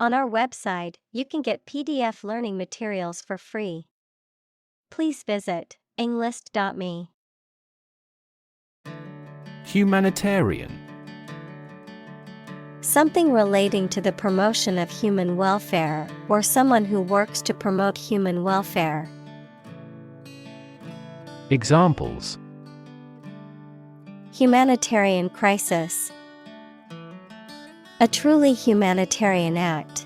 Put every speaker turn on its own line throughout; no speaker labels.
On our website, you can get PDF learning materials for free. Please visit englist.me.
Humanitarian.
Something relating to the promotion of human welfare, or someone who works to promote human welfare.
Examples:
Humanitarian crisis. A truly humanitarian act.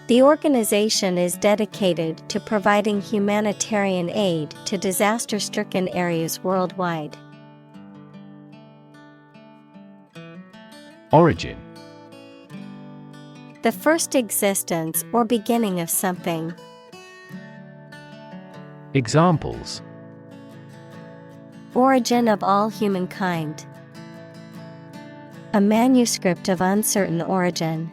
The organization is dedicated to providing humanitarian aid to disaster-stricken areas worldwide.
Origin.
The first existence or beginning of something.
Examples:
Origin of all humankind. A manuscript of uncertain origin.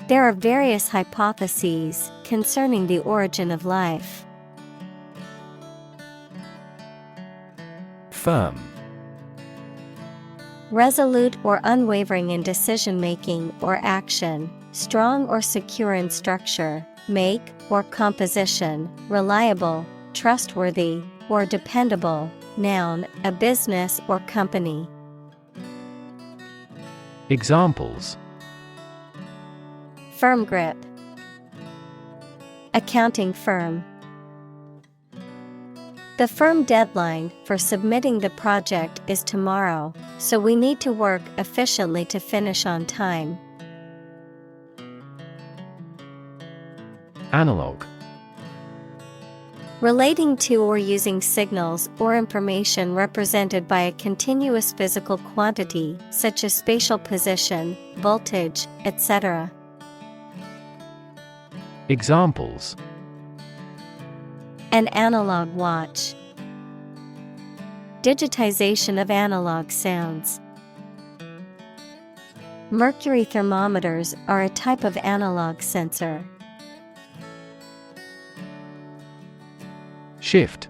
There are various hypotheses concerning the origin of life.
Firm.
Resolute or unwavering in decision-making or action, strong or secure in structure, make or composition, reliable, trustworthy, or dependable. Noun, a business or company.
Examples:
Firm grip. Accounting firm. The firm deadline for submitting the project is tomorrow, so we need to work efficiently to finish on time.
Analog.
Relating to or using signals or information represented by a continuous physical quantity, such as spatial position, voltage, etc.
Examples:
An analog watch. Digitization of analog sounds. Mercury thermometers are a type of analog sensor.
Shift.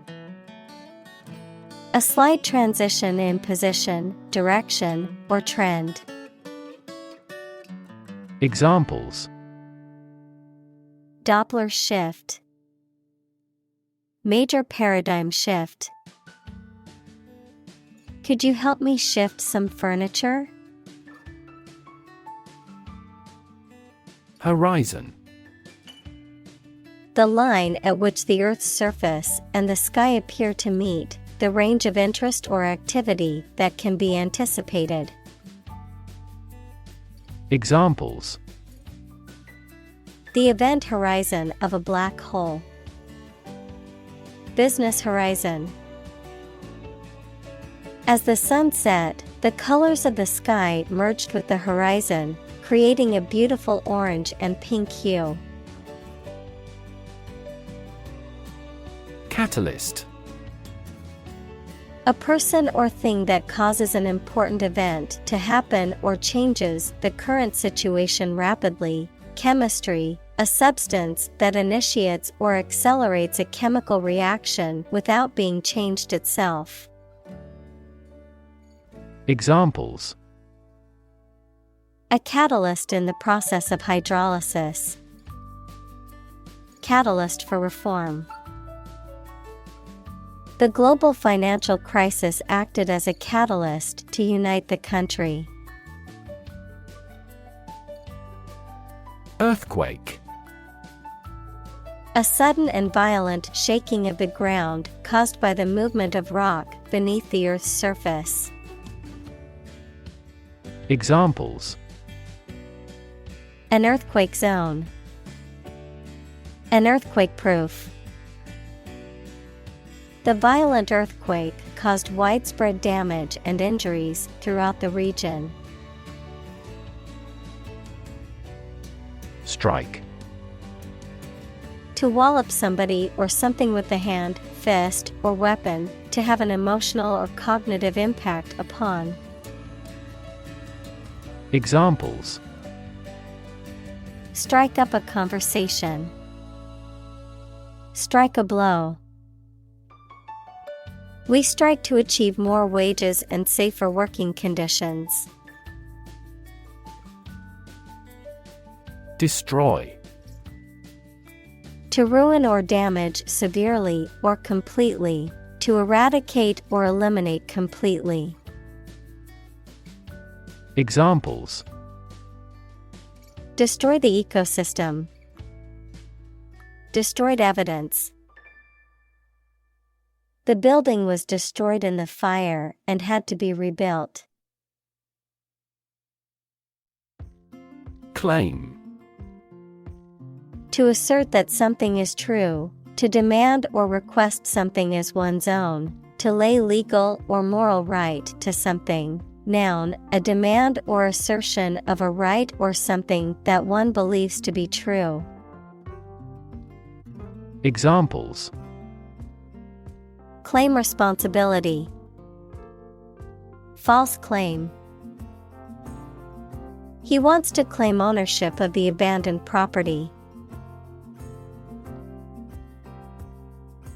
A slight transition in position, direction, or trend.
Examples:
Doppler shift. Major paradigm shift. Could you help me shift some furniture?
Horizon.
The line at which the Earth's surface and the sky appear to meet, the range of interest or activity that can be anticipated.
Examples:
The event horizon of a black hole. Business horizon. As the sun set, the colors of the sky merged with the horizon, creating a beautiful orange and pink hue.
Catalyst.
A person or thing that causes an important event to happen or changes the current situation rapidly. Chemistry, a substance that initiates or accelerates a chemical reaction without being changed itself.
Examples:
A catalyst in the process of hydrolysis. Catalyst for reform. The global financial crisis acted as a catalyst to unite the country.
Earthquake.
A sudden and violent shaking of the ground caused by the movement of rock beneath the Earth's surface.
Examples:
An earthquake zone. An earthquake proof. The violent earthquake caused widespread damage and injuries throughout the region.
Strike.
To wallop somebody or something with the hand, fist, or weapon, to have an emotional or cognitive impact upon.
Examples:
Strike up a conversation. Strike a blow. We strike to achieve more wages and safer working conditions.
Destroy.
To ruin or damage severely or completely, to eradicate or eliminate completely.
Examples:
Destroy the ecosystem. Destroyed evidence. The building was destroyed in the fire and had to be rebuilt.
Claim.
To assert that something is true, to demand or request something as one's own, to lay legal or moral right to something. Noun, a demand or assertion of a right or something that one believes to be true.
Examples:
Claim responsibility. False claim. He wants to claim ownership of the abandoned property.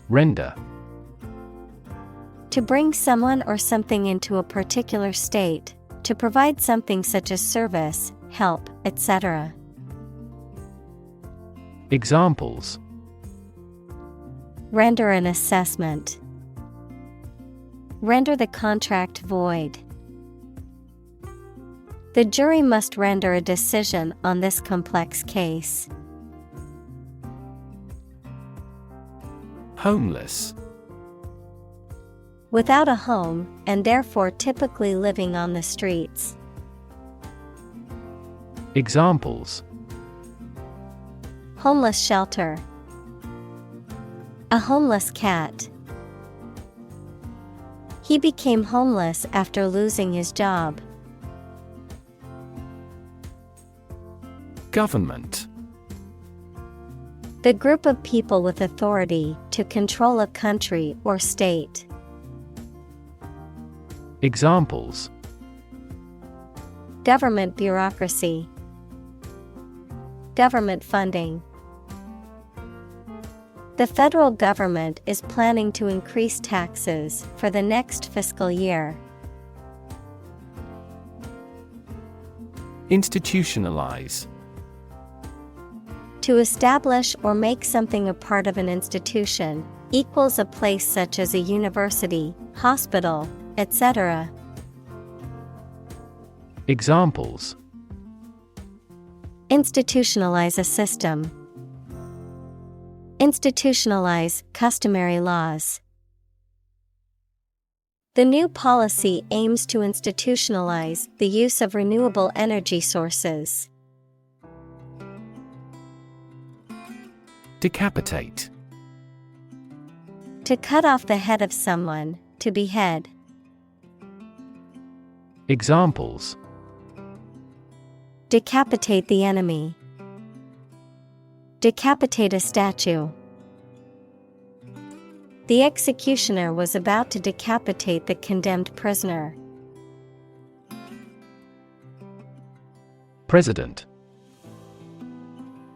Render.
To bring someone or something into a particular state, to provide something such as service, help, etc.
Examples:
Render an assessment. Render the contract void. The jury must render a decision on this complex case.
Homeless.
Without a home, and therefore typically living on the streets.
Examples:
Homeless shelter. A homeless cat. He became homeless after losing his job.
Government.
The group of people with authority to control a country or state.
Examples:
Government bureaucracy. Government funding. The federal government is planning to increase taxes for the next fiscal year.
Institutionalize.
To establish or make something a part of an institution, equals a place such as a university, hospital, etc.
Examples:
Institutionalize a system. Institutionalize customary laws. The new policy aims to institutionalize the use of renewable energy sources.
Decapitate.
To cut off the head of someone, to behead.
Examples:
Decapitate the enemy. Decapitate a statue. The executioner was about to decapitate the condemned prisoner.
President.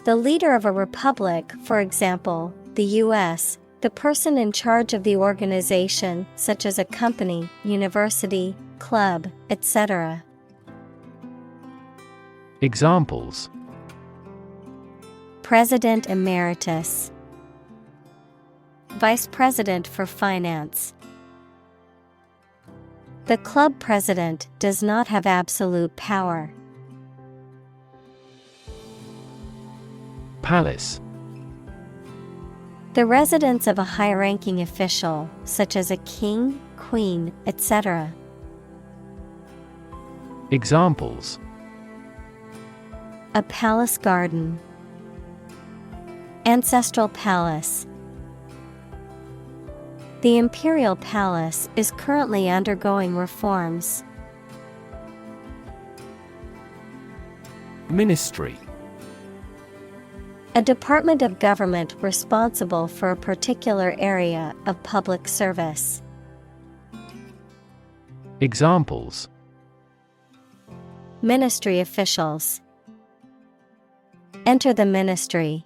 The leader of a republic, for example, the U.S., the person in charge of the organization, such as a company, university, club, etc.
Examples:
President Emeritus. Vice President for Finance. The club president does not have absolute power.
Palace.
The residence of a high-ranking official, such as a king, queen, etc.
Examples:
A palace garden. Ancestral palace. The imperial palace is currently undergoing reforms.
Ministry.
A department of government responsible for a particular area of public service.
Examples:
Ministry officials. Enter the ministry.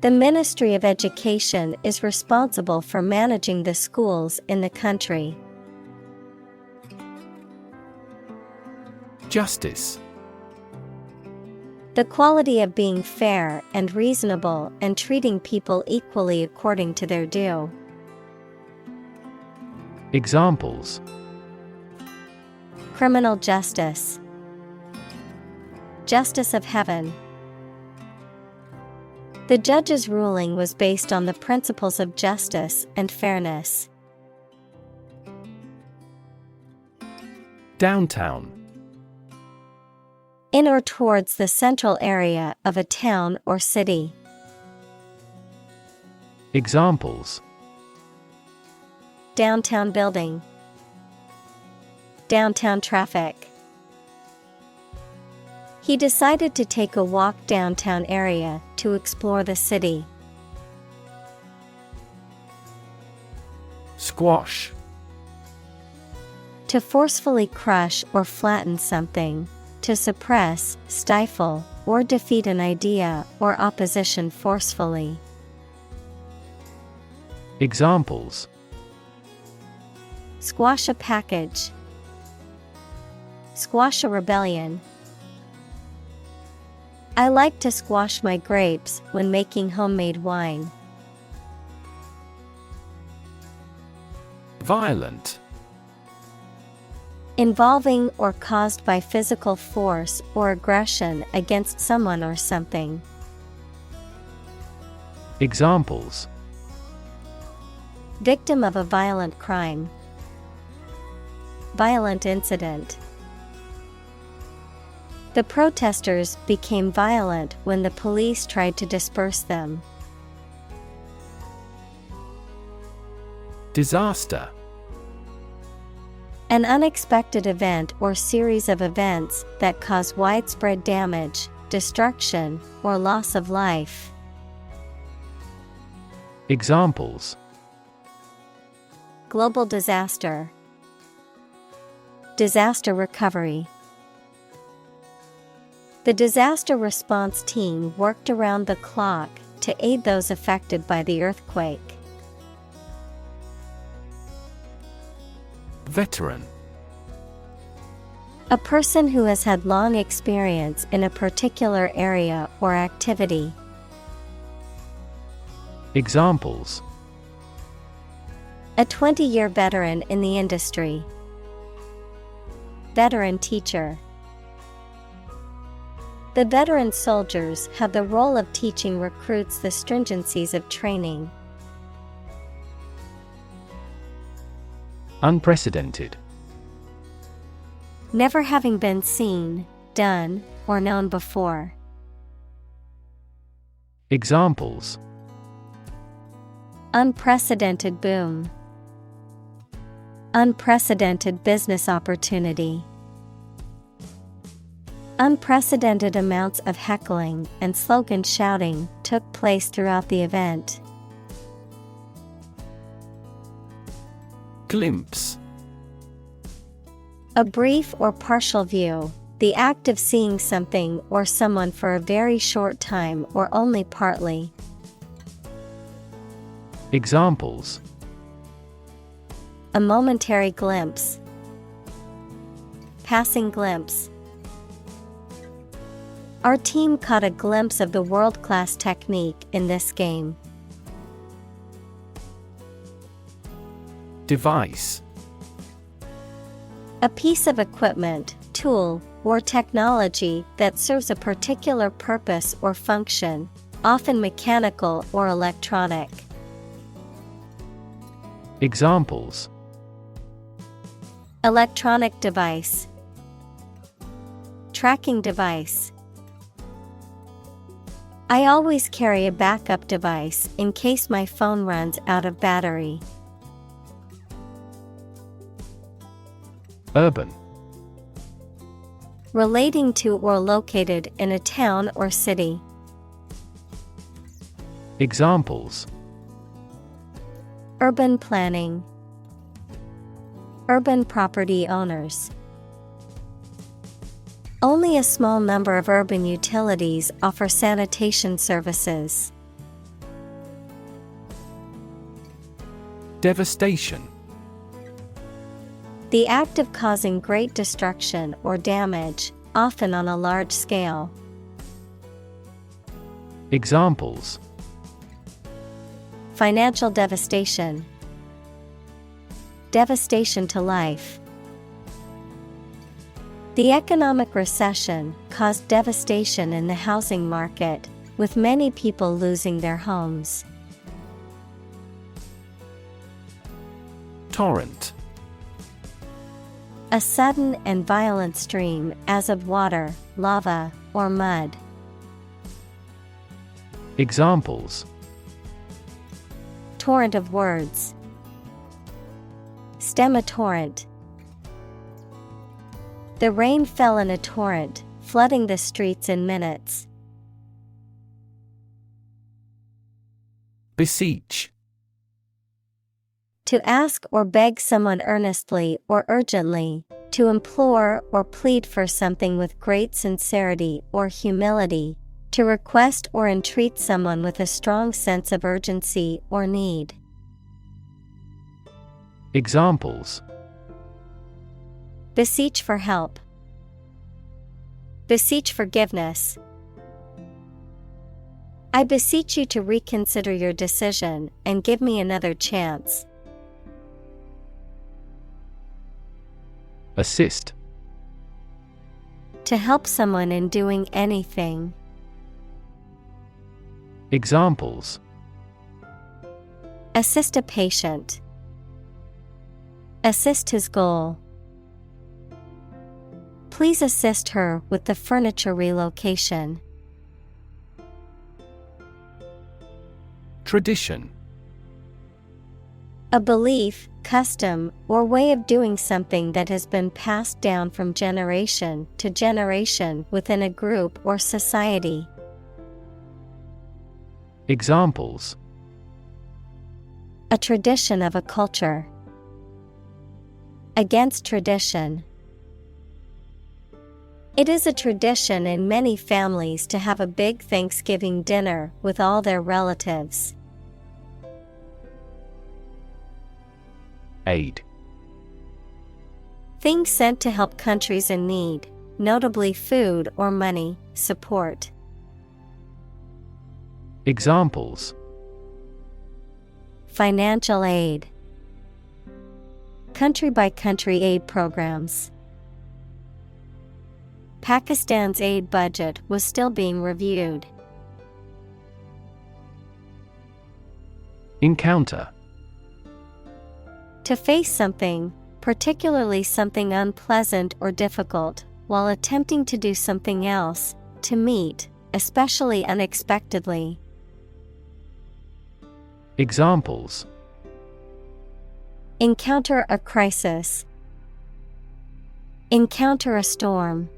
The Ministry of Education is responsible for managing the schools in the country.
Justice.
The quality of being fair and reasonable and treating people equally according to their due.
Examples:
Criminal justice. Justice of heaven. The judge's ruling was based on the principles of justice and fairness.
Downtown.
In or towards the central area of a town or city.
Examples:
Downtown building. Downtown traffic. He decided to take a walk downtown area to explore the city.
Squash.
To forcefully crush or flatten something, to suppress, stifle, or defeat an idea or opposition forcefully.
Examples:
Squash a package. Squash a rebellion. I like to squash my grapes when making homemade wine.
Violent.
Involving or caused by physical force or aggression against someone or something.
Examples:
Victim of a violent crime. Violent incident. The protesters became violent when the police tried to disperse them.
Disaster.
An unexpected event or series of events that cause widespread damage, destruction, or loss of life.
Examples:
Global disaster. Disaster recovery. The disaster response team worked around the clock to aid those affected by the earthquake.
Veteran.
A person who has had long experience in a particular area or activity.
Examples:
A 20-year veteran in the industry. Veteran teacher. The veteran soldiers have the role of teaching recruits the stringencies of training.
Unprecedented.
Never having been seen, done, or known before.
Examples:
Unprecedented boom. Unprecedented business opportunity. Unprecedented amounts of heckling and slogan shouting took place throughout the event.
Glimpse.
A brief or partial view, the act of seeing something or someone for a very short time or only partly.
Examples:
A momentary glimpse. Passing glimpse. Our team caught a glimpse of the world-class technique in this game.
Device.
A piece of equipment, tool, or technology that serves a particular purpose or function, often mechanical or electronic.
Examples:
Electronic device. Tracking device. I always carry a backup device in case my phone runs out of battery.
Urban.
Relating to or located in a town or city.
Examples:
Urban planning. Urban property owners. Only a small number of urban utilities offer sanitation services.
Devastation.
The act of causing great destruction or damage, often on a large scale.
Examples:
financial devastation, devastation to life. The economic recession caused devastation in the housing market, with many people losing their homes.
Torrent.
A sudden and violent stream as of water, lava, or mud.
Examples:
torrent of words, stem a torrent. The rain fell in a torrent, flooding the streets in minutes.
Beseech.
To ask or beg someone earnestly or urgently, to implore or plead for something with great sincerity or humility, to request or entreat someone with a strong sense of urgency or need.
Examples:
beseech for help, beseech forgiveness. I beseech you to reconsider your decision and give me another chance.
Assist.
To help someone in doing anything.
Examples:
assist a patient, assist his goal. Please assist her with the furniture relocation.
Tradition.
A belief, custom, or way of doing something that has been passed down from generation to generation within a group or society.
Examples:
a tradition of a culture. Against tradition. It is a tradition in many families to have a big Thanksgiving dinner with all their relatives.
Aid.
Things sent to help countries in need, notably food or money, support.
Examples:
financial aid, country by country aid programs. Pakistan's aid budget was still being reviewed.
Encounter.
To face something, particularly something unpleasant or difficult, while attempting to do something else, to meet, especially unexpectedly.
Examples:
encounter a crisis, encounter a storm.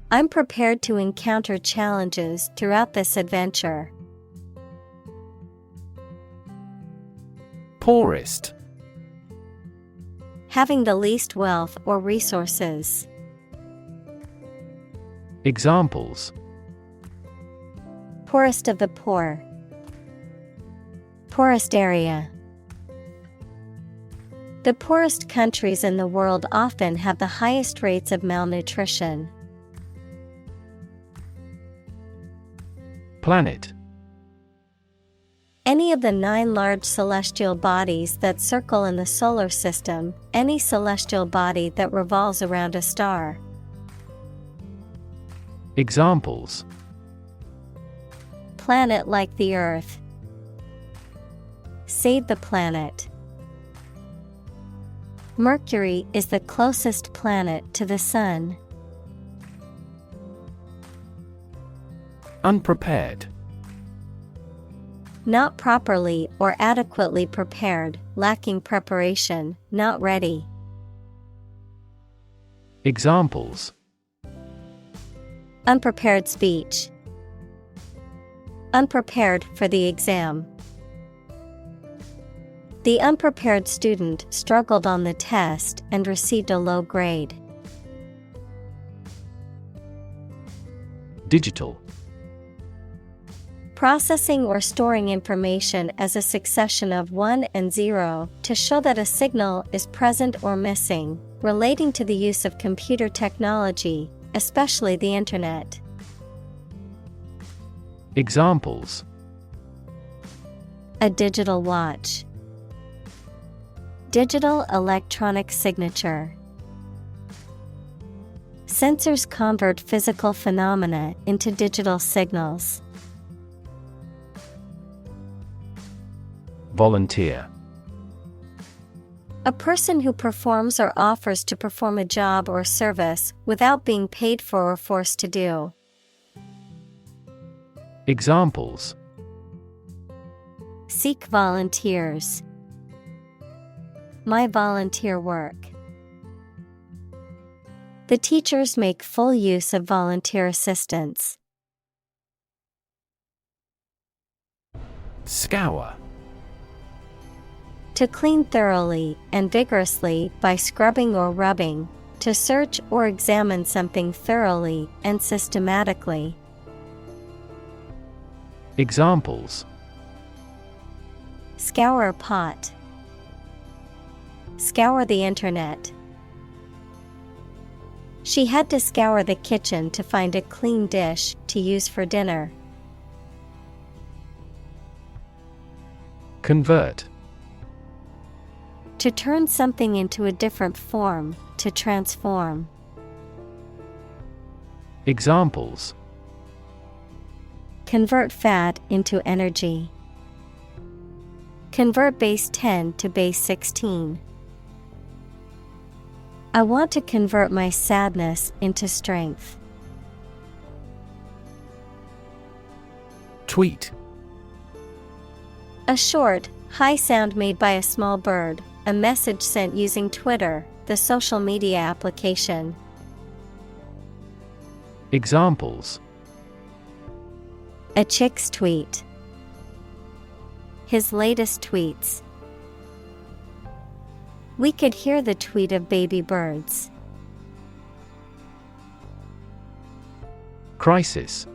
I'm prepared to encounter challenges throughout this adventure.
Poorest.
Having the least wealth or resources.
Examples:
poorest of the poor, poorest area. The poorest countries in the world often have the highest rates of malnutrition.
Planet.
Any of the 9 large celestial bodies that circle in the solar system, any celestial body that revolves around a star.
Examples:
planet like the Earth. Save the planet. Mercury is the closest planet to the Sun.
Unprepared.
Not properly or adequately prepared, lacking preparation, not ready.
Examples:
unprepared speech. Unprepared for the exam. The unprepared student struggled on the test and received a low grade.
Digital.
Processing or storing information as a succession of 1 and 0 to show that a signal is present or missing, relating to the use of computer technology, especially the Internet.
Examples:
a digital watch, digital electronic signature. Sensors convert physical phenomena into digital signals.
Volunteer.
A person who performs or offers to perform a job or service without being paid for or forced to do.
Examples:
Seek volunteers. My volunteer work. The teachers make full use of volunteer assistance.
Scour.
To clean thoroughly and vigorously by scrubbing or rubbing, to search or examine something thoroughly and systematically.
Examples:
Scour a pot. Scour the internet. She had to scour the kitchen to find a clean dish to use for dinner.
Convert.
To turn something into a different form, to transform.
Examples:
Convert fat into energy. Convert base 10 to base 16. I want to convert my sadness into strength.
Tweet.
A short, high sound made by a small bird, a message sent using Twitter, the social media application.
Examples:
A chick's tweet. His latest tweets. We could hear the tweet of baby birds.
Crisis.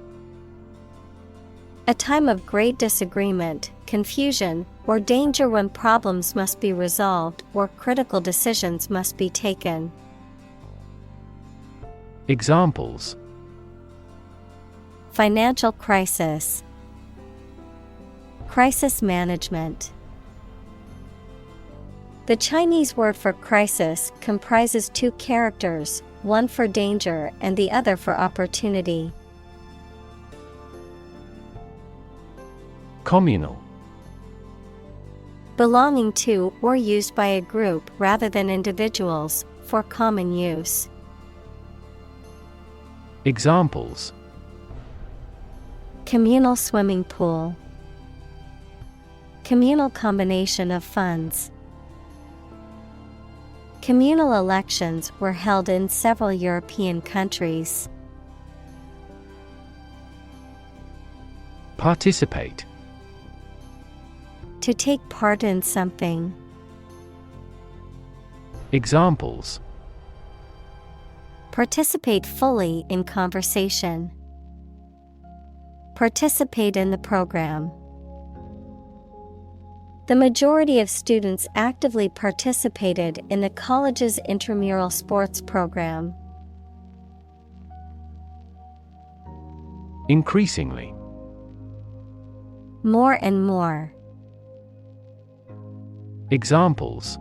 A time of great disagreement, confusion, or danger when problems must be resolved or critical decisions must be taken.
Examples:
Financial crisis. Crisis management. The Chinese word for crisis comprises two characters, one for danger and the other for opportunity.
Communal.
Belonging to or used by a group rather than individuals, for common use.
Examples:
Communal swimming pool. Communal combination of funds. Communal elections were held in several European countries.
Participate.
To take part in something.
Examples:
Participate fully in conversation. Participate in the program. The majority of students actively participated in the college's intramural sports program.
Increasingly.
More and more.
Examples: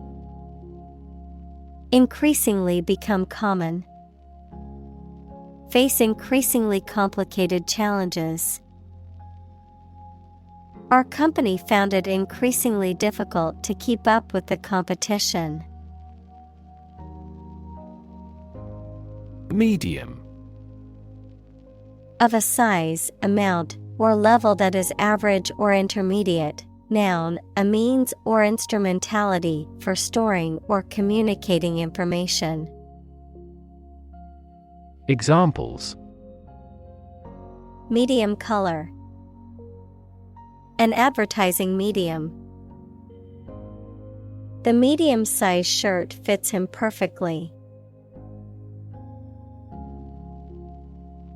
Increasingly become common. Face increasingly complicated challenges. Our company found it increasingly difficult to keep up with the competition.
Medium.
Of a size, amount, or level that is average or intermediate. Noun, a means or instrumentality for storing or communicating information.
Examples:
Medium color. An advertising medium. The medium-sized shirt fits him perfectly.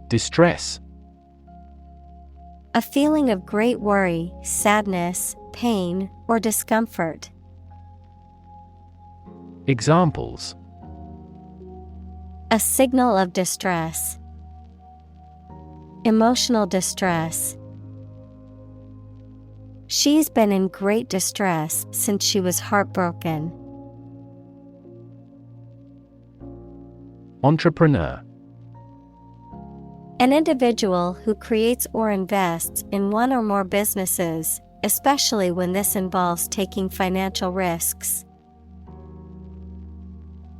Distress.
A feeling of great worry, sadness, pain, or discomfort.
Examples:
A signal of distress. Emotional distress. She's been in great distress since she was heartbroken.
Entrepreneur.
An individual who creates or invests in one or more businesses, especially when this involves taking financial risks.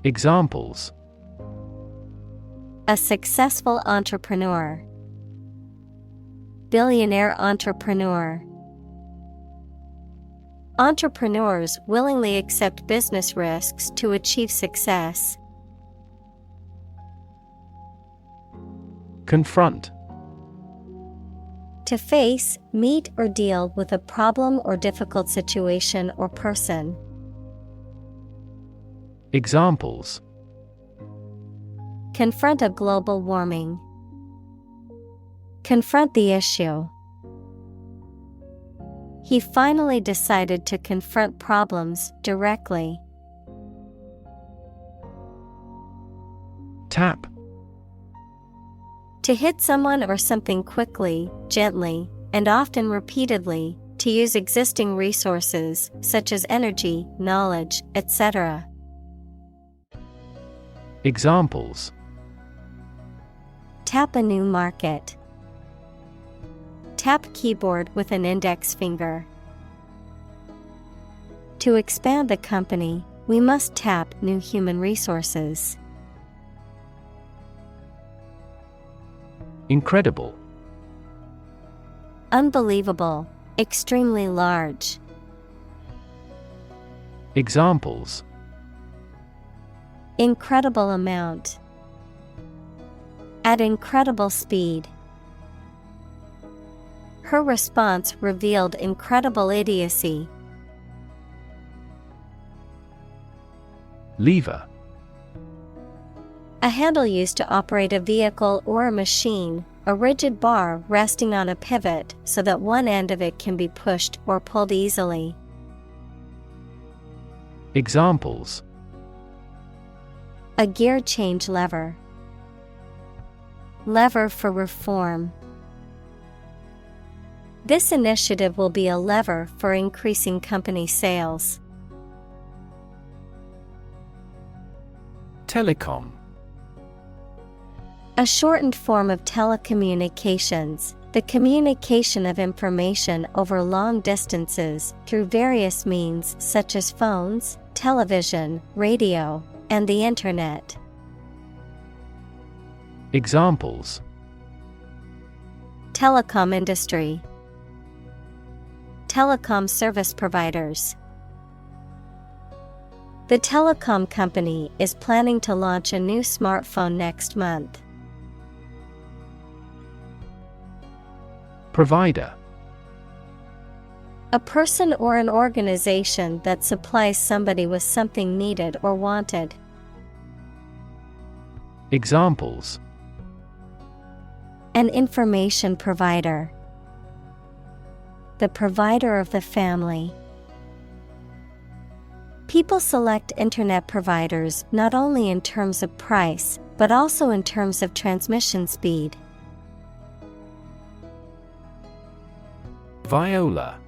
Examples:
A successful entrepreneur. Billionaire entrepreneur. Entrepreneurs willingly accept business risks to achieve success.
Confront.
To face, meet, or deal with a problem or difficult situation or person.
Examples:
Confront a global warming. Confront the issue. He finally decided to confront problems directly.
Tap.
To hit someone or something quickly, gently, and often repeatedly, to use existing resources, such as energy, knowledge, etc.
Examples:
Tap a new market. Tap keyboard with an index finger. To expand the company, we must tap new human resources.
Incredible.
Unbelievable, extremely large.
Examples:
Incredible amount. At incredible speed. Her response revealed incredible idiocy.
Lever.
A handle used to operate a vehicle or a machine, a rigid bar resting on a pivot so that one end of it can be pushed or pulled easily.
Examples:
A gear change lever. Lever for reform. This initiative will be a lever for increasing company sales.
Telecom.
A shortened form of telecommunications, the communication of information over long distances through various means such as phones, television, radio, and the Internet.
Examples:
Telecom industry. Telecom service providers. The telecom company is planning to launch a new smartphone next month.
Provider.
A person or an organization that supplies somebody with something needed or wanted.
Examples:
An information provider. The provider of the family. People select internet providers not only in terms of price, but also in terms of transmission speed.
Viola.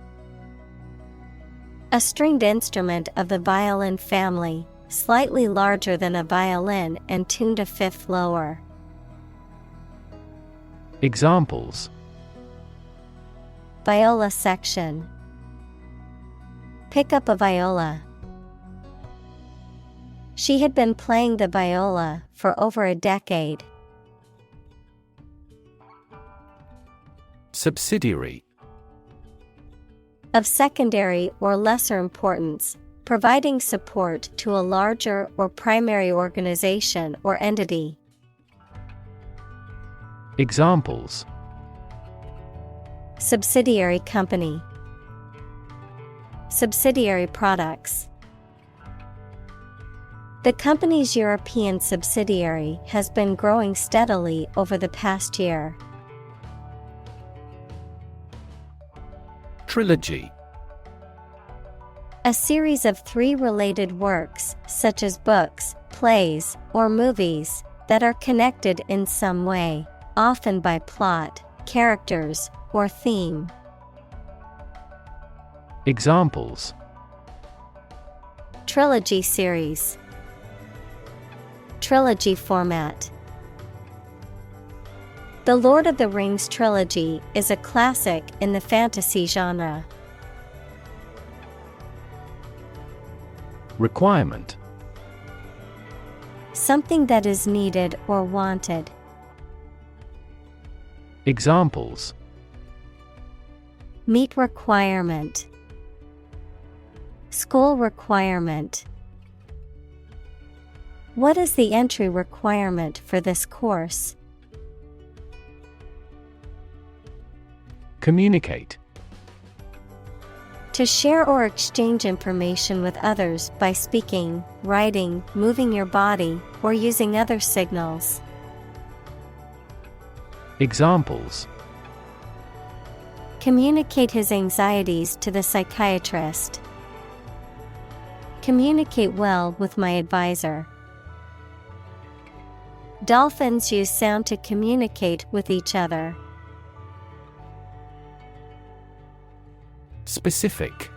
A stringed instrument of the violin family, slightly larger than a violin and tuned a fifth lower.
Examples:
Viola section. Pick up a viola. She had been playing the viola for over a decade.
Subsidiary.
Of secondary or lesser importance, providing support to a larger or primary organization or entity.
Examples:
Subsidiary company. Subsidiary products. The company's European subsidiary has been growing steadily over the past year.
Trilogy.
A series of 3 related works, such as books, plays, or movies, that are connected in some way, often by plot, characters, or theme.
Examples:
Trilogy series. Trilogy format. The Lord of the Rings trilogy is a classic in the fantasy genre.
Requirement:
Something that is needed or wanted.
Examples:
Meet requirement. School requirement. What is the entry requirement for this course?
Communicate:
To share or exchange information with others by speaking, writing, moving your body, or using other signals.
Examples:
Communicate his anxieties to the psychiatrist. Communicate well with my advisor. Dolphins use sound to communicate with each other.
Specific: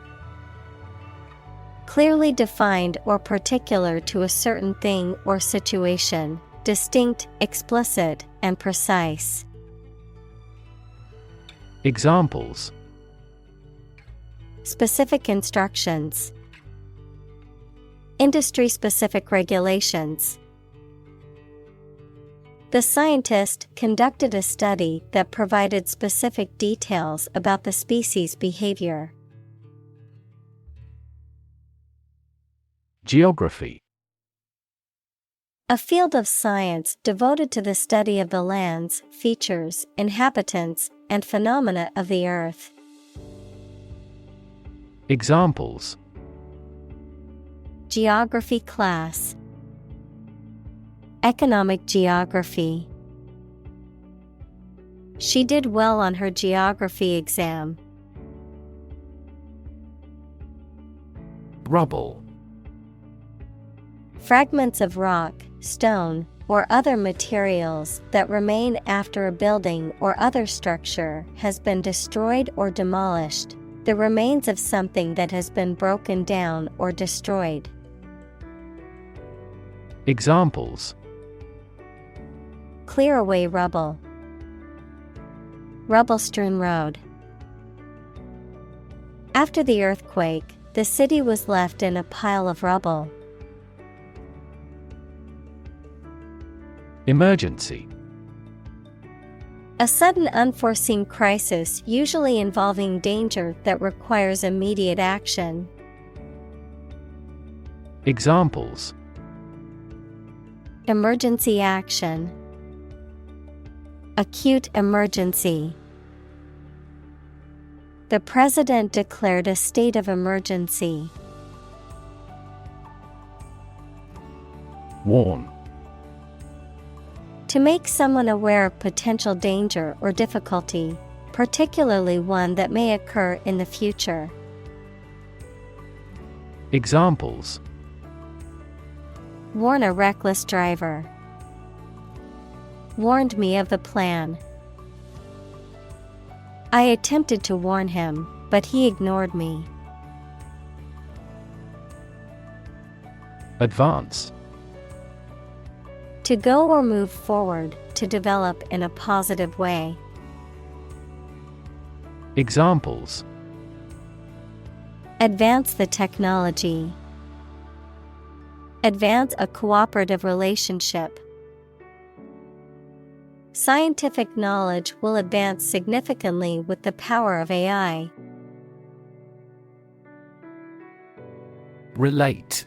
Clearly defined or particular to a certain thing or situation, distinct, explicit, and precise.
Examples:
Specific instructions. Industry-specific regulations. The scientist conducted a study that provided specific details about the species' behavior.
Geography:
A field of science devoted to the study of the lands, features, inhabitants, and phenomena of the earth.
Examples:
Geography class. Economic geography. She did well on her geography exam.
Rubble:
Fragments of rock, stone, or other materials that remain after a building or other structure has been destroyed or demolished, the remains of something that has been broken down or destroyed.
Examples:
Clear away rubble. Rubble-strewn road. After the earthquake, the city was left in a pile of rubble.
Emergency:
A sudden unforeseen crisis usually involving danger that requires immediate action.
Examples:
Emergency action. Acute emergency. The president declared a state of emergency.
Warn:
To make someone aware of potential danger or difficulty, particularly one that may occur in the future.
Examples:
Warn a reckless driver. Warned me of the plan. I attempted to warn him, but he ignored me.
Advance:
To go or move forward, to develop in a positive way.
Examples:
Advance the technology. Advance a cooperative relationship. Scientific knowledge will advance significantly with the power of AI.
Relate: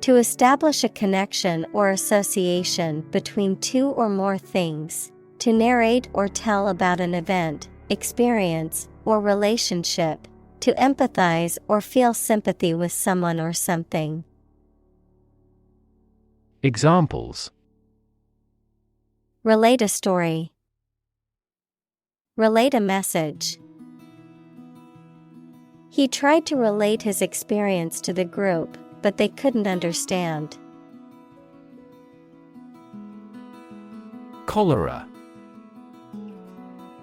To establish a connection or association between two or more things, to narrate or tell about an event, experience, or relationship, to empathize or feel sympathy with someone or something.
Examples:
Relate a story. Relate a message. He tried to relate his experience to the group, but they couldn't understand. Cholera.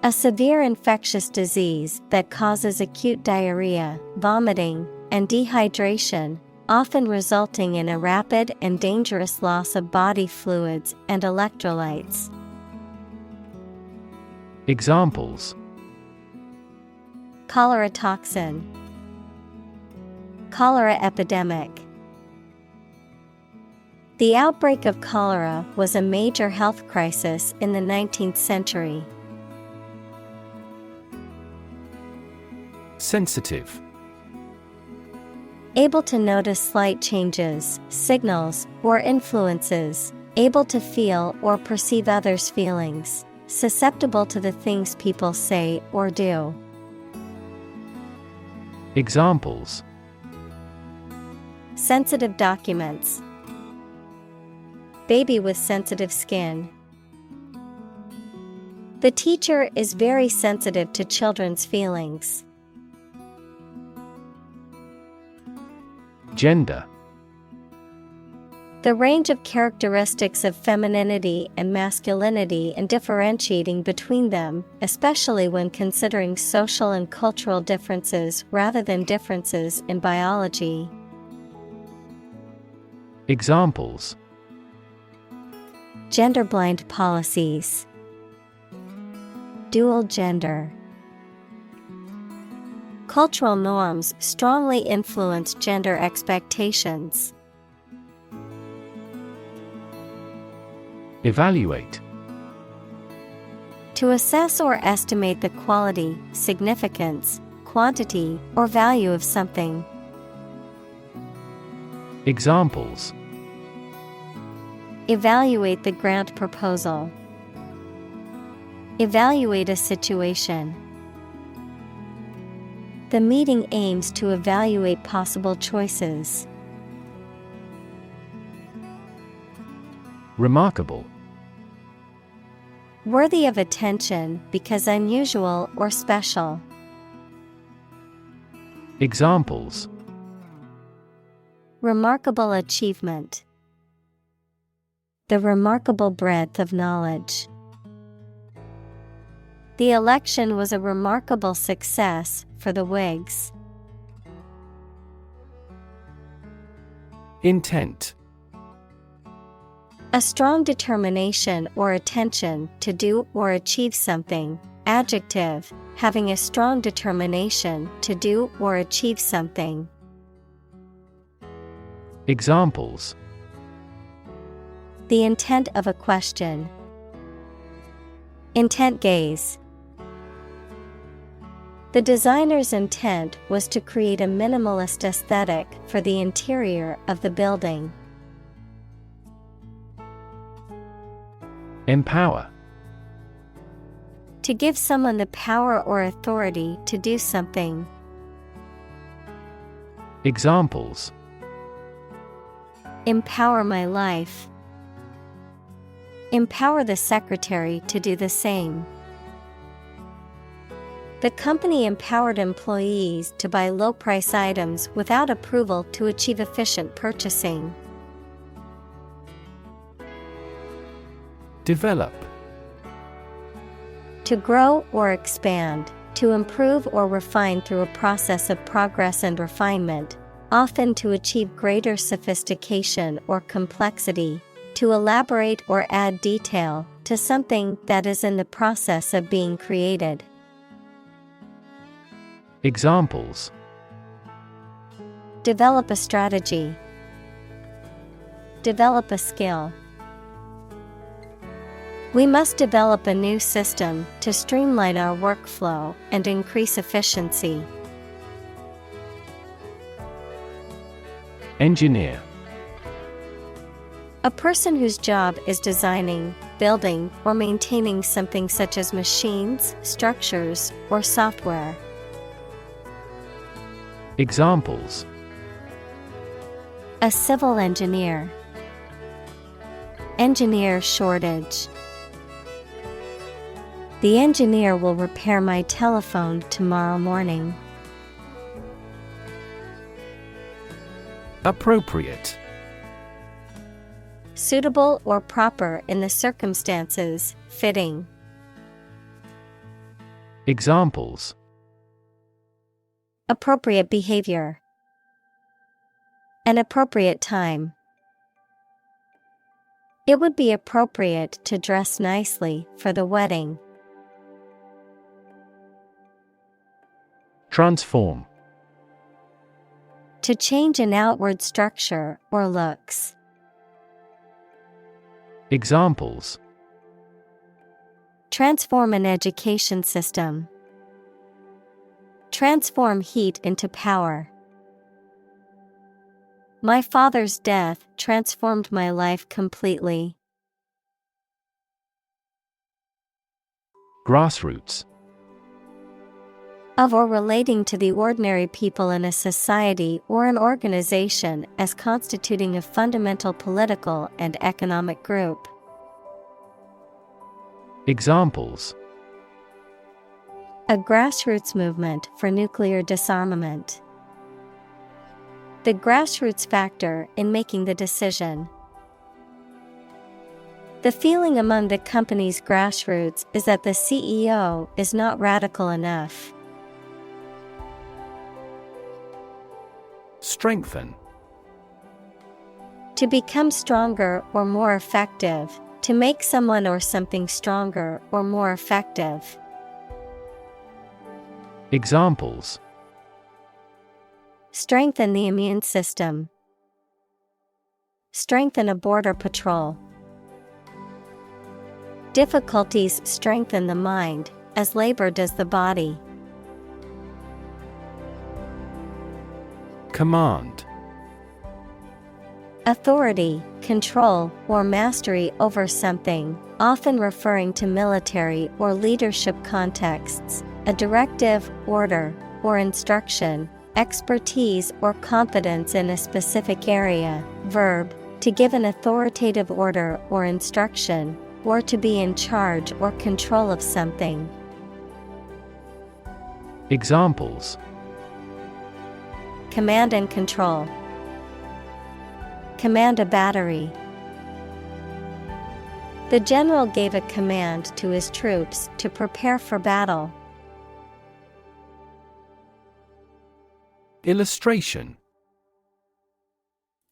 A severe infectious disease that causes acute diarrhea, vomiting, and dehydration, often resulting in a rapid and dangerous loss of body fluids and electrolytes.
Examples:
Cholera toxin, cholera epidemic. The outbreak of cholera was a major health crisis in the 19th century.
Sensitive.
Able to notice slight changes, signals, or influences, able to feel or perceive others' feelings, susceptible to the things people say or do.
Examples:
Sensitive documents, baby with sensitive skin. The teacher is very sensitive to children's feelings.
Gender.
The range of characteristics of femininity and masculinity and differentiating between them, especially when considering social and cultural differences rather than differences in biology.
Examples:
Gender-blind policies, dual gender. Cultural norms strongly influence gender expectations.
Evaluate.
To assess or estimate the quality, significance, quantity, or value of something.
Examples:
Evaluate the grant proposal. Evaluate a situation. The meeting aims to evaluate possible choices.
Remarkable.
Worthy of attention because unusual or special.
Examples:
Remarkable achievement. The remarkable breadth of knowledge. The election was a remarkable success for the Whigs.
Intent.
A strong determination or attention to do or achieve something. Adjective, having a strong determination to do or achieve something.
Examples:
The intent of a question. Intent gaze. The designer's intent was to create a minimalist aesthetic for the interior of the building.
Empower.
To give someone the power or authority to do something.
Examples:
Empower my life. Empower the secretary to do the same. The company empowered employees to buy low-price items without approval to achieve efficient purchasing.
Develop.
To grow or expand, to improve or refine through a process of progress and refinement, often to achieve greater sophistication or complexity, to elaborate or add detail to something that is in the process of being created.
Examples:
Develop a strategy. Develop a skill. We must develop a new system to streamline our workflow and increase efficiency.
Engineer.
A person whose job is designing, building, or maintaining something such as machines, structures, or software.
Examples:
A civil engineer. Engineer shortage. The engineer will repair my telephone tomorrow morning.
Appropriate.
Suitable or proper in the circumstances, fitting.
Examples.
Appropriate behavior. An appropriate time. It would be appropriate to dress nicely for the wedding.
Transform.
To change an outward structure or looks.
Examples.
Transform an education system. Transform heat into power. My father's death transformed my life completely.
Grassroots.
Of or relating to the ordinary people in a society or an organization as constituting a fundamental political and economic group.
Examples.
A grassroots movement for nuclear disarmament. The grassroots factor in making the decision. The feeling among the company's grassroots is that the CEO is not radical enough.
Strengthen.
To become stronger or more effective, to make someone or something stronger or more effective.
Examples.
Strengthen the immune system. Strengthen a border patrol. Difficulties strengthen the mind, as labor does the body.
Command.
Authority, control, or mastery over something, often referring to military or leadership contexts, a directive, order, or instruction, expertise or competence in a specific area. Verb, to give an authoritative order or instruction, or to be in charge or control of something.
Examples.
Command and control. Command a battery. The general gave a command to his troops to prepare for battle.
Illustration.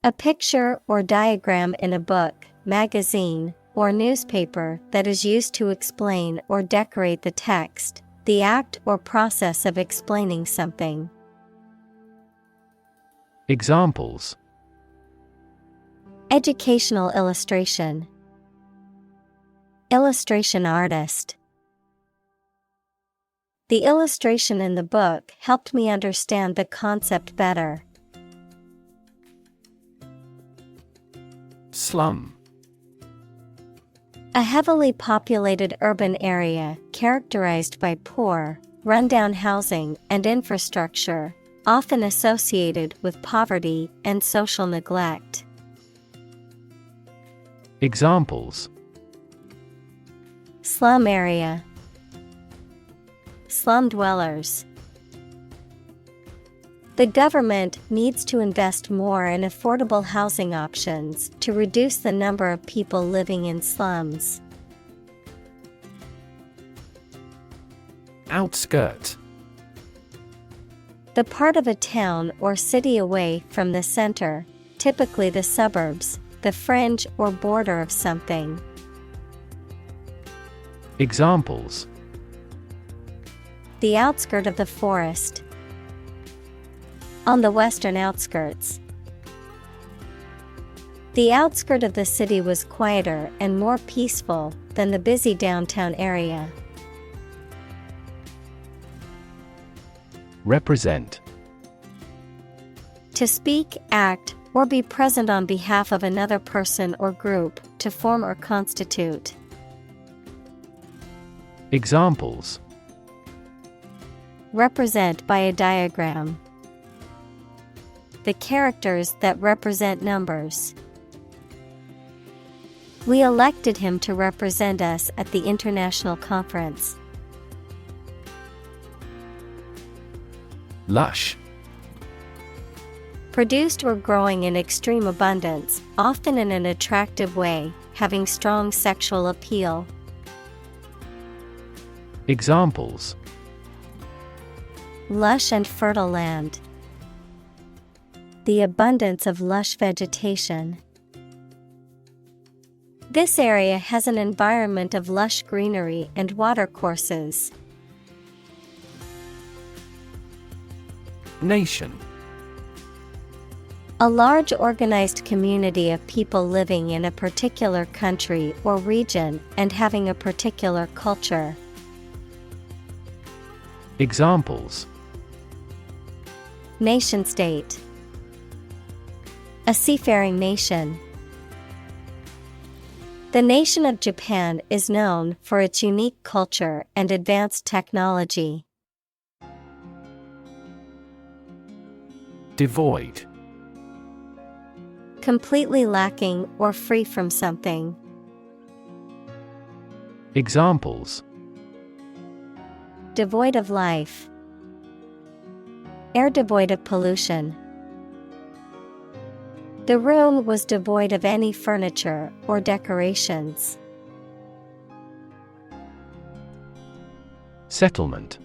A picture or diagram in a book, magazine, or newspaper that is used to explain or decorate the text, the act or process of explaining something.
Examples.
Educational illustration. Illustration artist. The illustration in the book helped me understand the concept better.
Slum.
A heavily populated urban area characterized by poor, rundown housing and infrastructure, often associated with poverty and social neglect.
Examples.
Slum area. Slum dwellers. The government needs to invest more in affordable housing options to reduce the number of people living in slums.
Outskirt.
The part of a town or city away from the center, typically the suburbs, the fringe or border of something.
Examples.
The outskirt of the forest. On the western outskirts. The outskirt of the city was quieter and more peaceful than the busy downtown area.
Represent.
To speak, act, or be present on behalf of another person or group, to form or constitute.
Examples.
Represent by a diagram. The characters that represent numbers. We elected him to represent us at the international conference.
Lush.
Produced or growing in extreme abundance, often in an attractive way, having strong sexual appeal.
Examples.
lush and fertile land. The abundance of lush vegetation. This area has an environment of lush greenery and watercourses.
Nation.
A large organized community of people living in a particular country or region and having a particular culture.
Examples:
Nation-state. A seafaring nation. The nation of Japan is known for its unique culture and advanced technology.
Devoid.
Completely lacking or free from something.
Examples:
Devoid of life. Air devoid of pollution. The room was devoid of any furniture or decorations.
Settlement.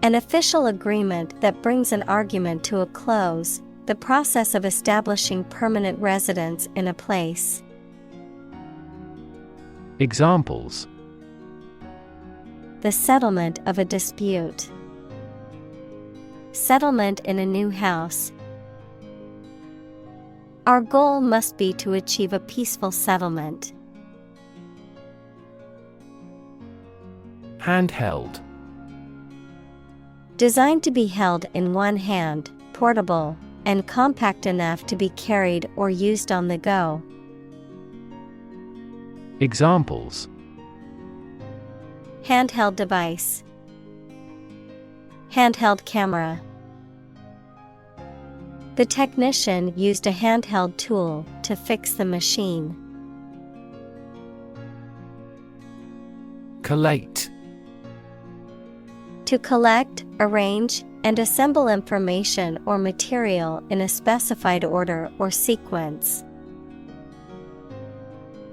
An official agreement that brings an argument to a close, the process of establishing permanent residence in a place.
Examples:
The settlement of a dispute. Settlement in a new house. Our goal must be to achieve a peaceful settlement.
Handheld.
Designed to be held in one hand, portable, and compact enough to be carried or used on the go.
Examples:
Handheld device. Handheld camera. The technician used a handheld tool to fix the machine.
Collate.
To collect, arrange, and assemble information or material in a specified order or sequence.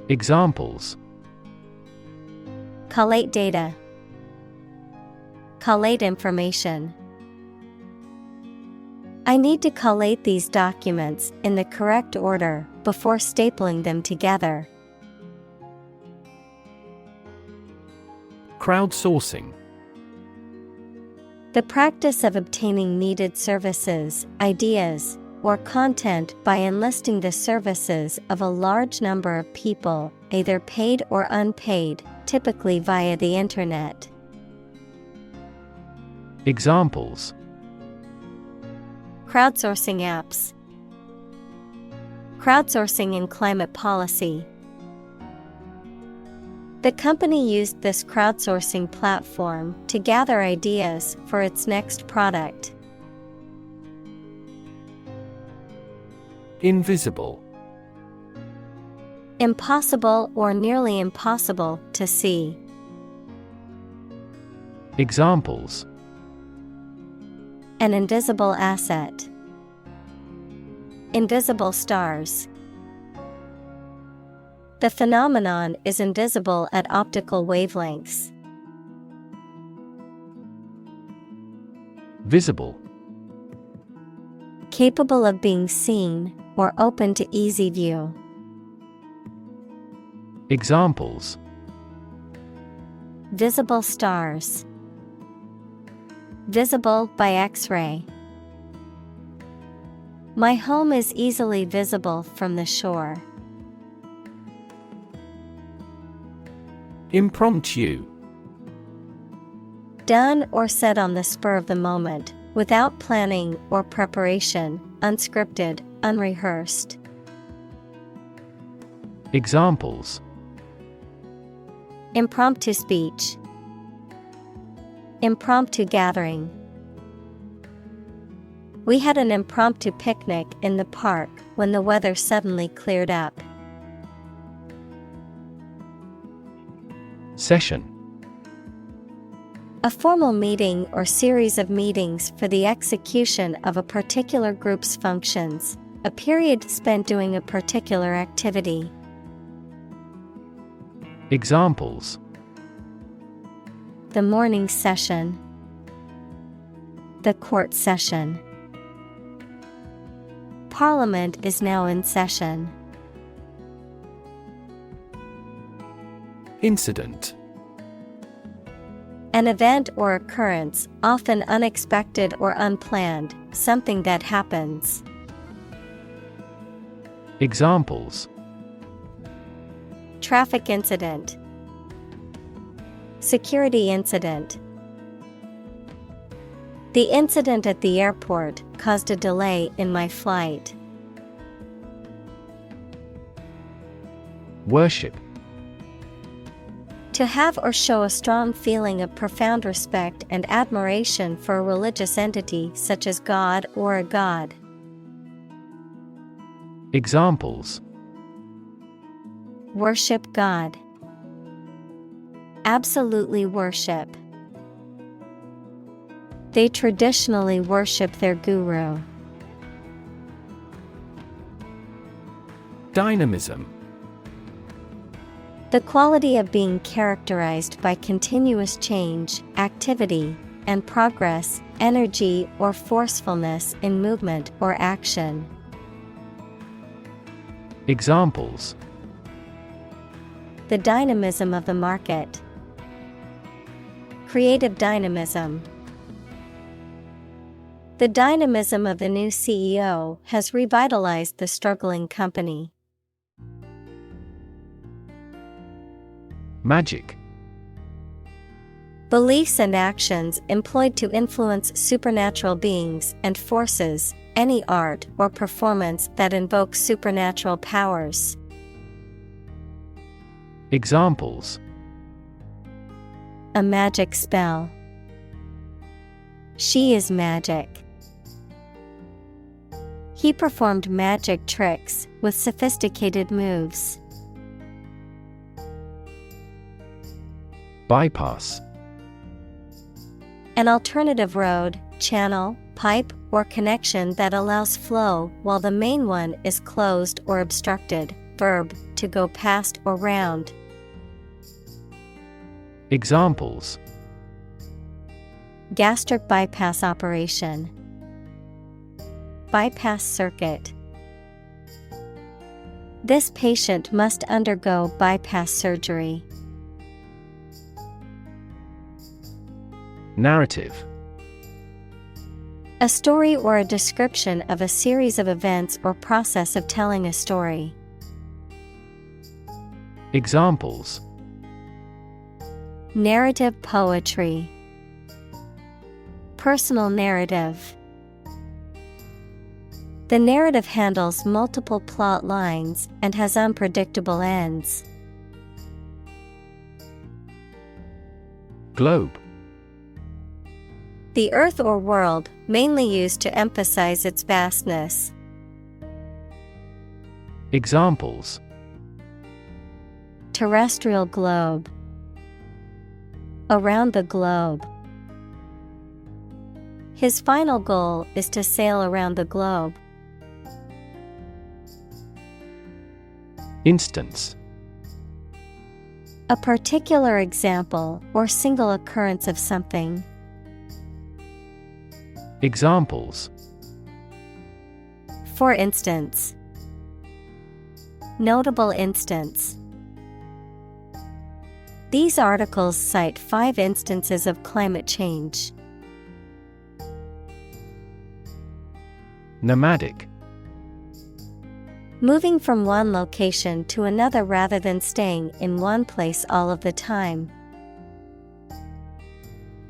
Examples:
Collate data. Collate information. I need to collate these documents in the correct order before stapling them together.
Crowdsourcing.
The practice of obtaining needed services, ideas, or content by enlisting the services of a large number of people, either paid or unpaid, typically via the Internet.
Examples:
Crowdsourcing apps. Crowdsourcing in climate policy. The company used this crowdsourcing platform to gather ideas for its next product.
Invisible.
Impossible or nearly impossible to see.
Examples:
An invisible asset. Invisible stars. The phenomenon is invisible at optical wavelengths.
Visible.
Capable of being seen or open to easy view.
Examples:
Visible stars. Visible by X-ray. My home is easily visible from the shore.
Impromptu.
Done or said on the spur of the moment, without planning or preparation, unscripted, unrehearsed.
Examples:
Impromptu speech. Impromptu gathering. We had an impromptu picnic in the park when the weather suddenly cleared up.
Session.
A formal meeting or series of meetings for the execution of a particular group's functions, a period spent doing a particular activity.
Examples:
The morning session. The court session. Parliament is now in session.
Incident.
An event or occurrence, often unexpected or unplanned, something that happens.
Examples:
Traffic incident. Security incident. The incident at the airport caused a delay in my flight.
Worship.
To have or show a strong feeling of profound respect and admiration for a religious entity such as God or a god.
Examples:
Worship God. Absolutely worship. They traditionally worship their guru.
Dynamism.
The quality of being characterized by continuous change, activity, and progress, energy or forcefulness in movement or action.
Examples:
The dynamism of the market. Creative dynamism. The dynamism of the new CEO has revitalized the struggling company.
Magic.
Beliefs and actions employed to influence supernatural beings and forces, any art or performance that invokes supernatural powers.
Examples:
A magic spell. She is magic. He performed magic tricks with sophisticated moves.
Bypass.
An alternative road, channel, pipe, or connection that allows flow while the main one is closed or obstructed. Verb, to go past or round.
Examples:
Gastric bypass operation. Bypass circuit. This patient must undergo bypass surgery.
Narrative.
A story or a description of a series of events or process of telling a story.
Examples:
Narrative poetry. Personal narrative. The narrative handles multiple plot lines and has unpredictable ends.
Globe.
The earth or world, mainly used to emphasize its vastness.
Examples:
Terrestrial globe. Around the globe. His final goal is to sail around the globe.
Instance.
A particular example or single occurrence of something.
Examples:
For instance. Notable instance. These articles cite 5 instances of climate change.
Nomadic.
Moving from one location to another rather than staying in one place all of the time.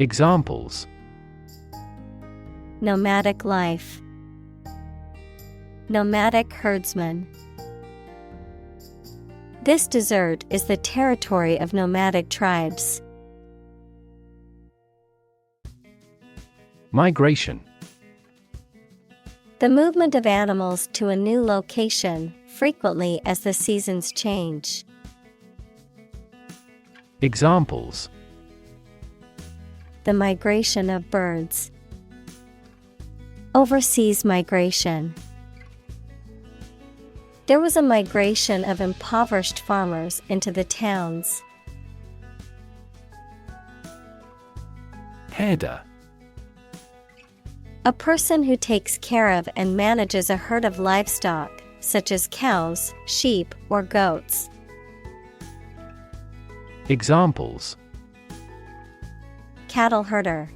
Examples:
Nomadic life. Nomadic herdsman. This desert is the territory of nomadic tribes.
Migration.
The movement of animals to a new location, frequently as the seasons change.
Examples:
The migration of birds. Overseas migration. There was a migration of impoverished farmers into the towns.
Header.
A person who takes care of and manages a herd of livestock, such as cows, sheep, or goats.
Examples:
Cattle herder.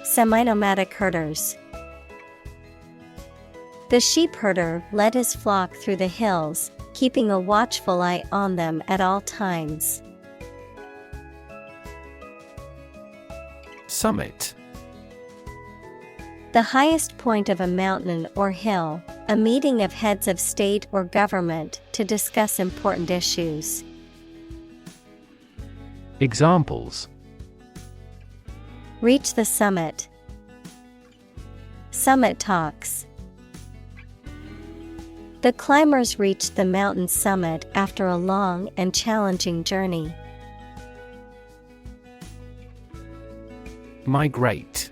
Semi-nomadic herders. The sheep herder led his flock through the hills, keeping a watchful eye on them at all times.
Summit.
The highest point of a mountain or hill, a meeting of heads of state or government to discuss important issues.
Examples:
Reach the summit. Summit talks. The climbers reached the mountain summit after a long and challenging journey.
Migrate.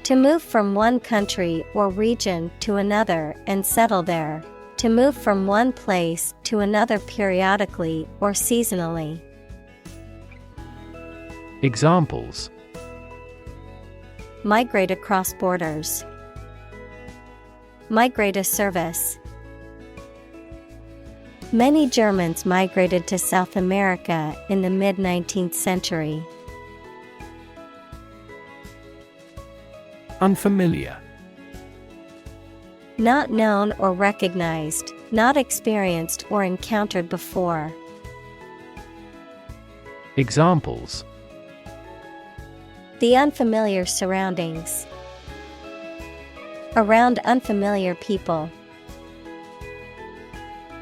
To move from one country or region to another and settle there. To move from one place to another periodically or seasonally.
Examples:
Migrate across borders. Migrate a service. Many Germans migrated to South America in the mid-19th century.
Unfamiliar.
Not known or recognized, not experienced or encountered before.
Examples:
The unfamiliar surroundings. Around unfamiliar people.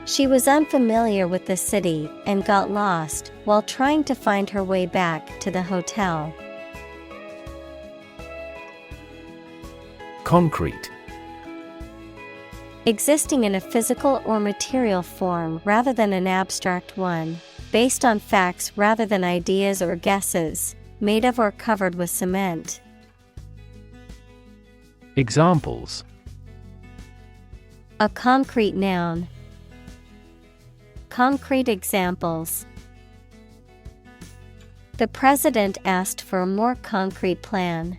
She was unfamiliar with the city and got lost while trying to find her way back to the hotel.
Concrete.
Existing in a physical or material form rather than an abstract one, based on facts rather than ideas or guesses, made of or covered with cement.
Examples:
A concrete noun. Concrete examples. The president asked for a more concrete plan.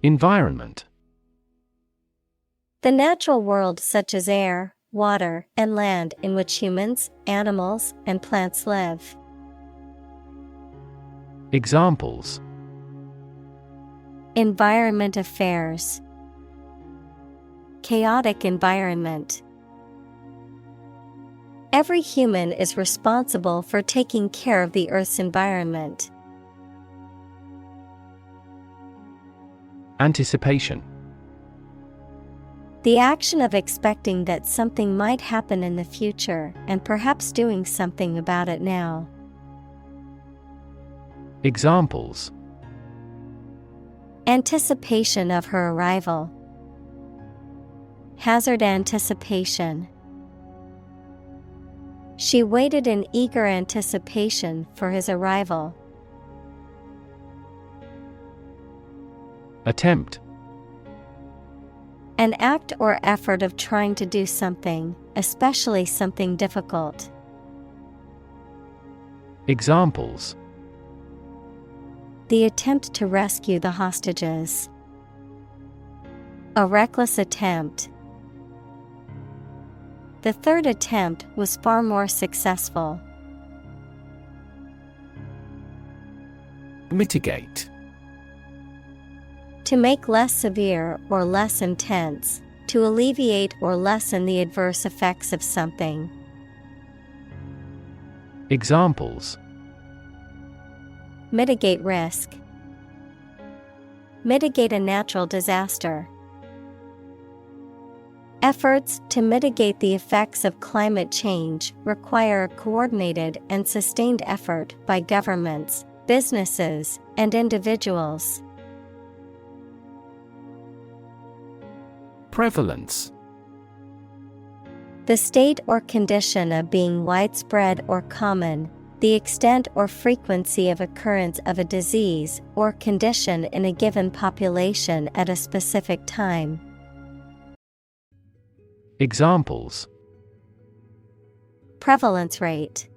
Environment.
The natural world such as air, water, and land in which humans, animals, and plants live.
Examples:
Environment affairs. Chaotic environment. Every human is responsible for taking care of the Earth's environment.
Anticipation.
The action of expecting that something might happen in the future and perhaps doing something about it now.
Examples:
Anticipation of her arrival. Hazard anticipation. She waited in eager anticipation for his arrival.
Attempt.
An act or effort of trying to do something, especially something difficult.
Examples:
The attempt to rescue the hostages. A reckless attempt. The third attempt was far more successful.
Mitigate.
To make less severe or less intense, to alleviate or lessen the adverse effects of something.
Examples:
Mitigate risk. Mitigate a natural disaster. Efforts to mitigate the effects of climate change require a coordinated and sustained effort by governments, businesses, and individuals.
Prevalence.
The state or condition of being widespread or common, the extent or frequency of occurrence of a disease or condition in a given population at a specific time.
Examples:
Prevalence rate.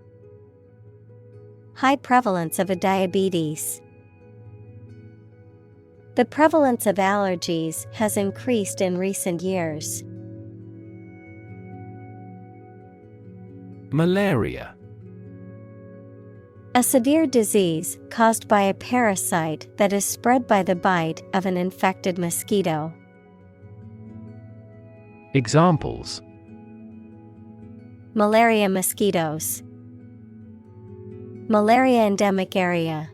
high prevalence of a diabetes. The prevalence of allergies has increased in recent years.
Malaria.
A severe disease caused by a parasite that is spread by the bite of an infected mosquito.
Examples:
Malaria mosquitoes. Malaria endemic area.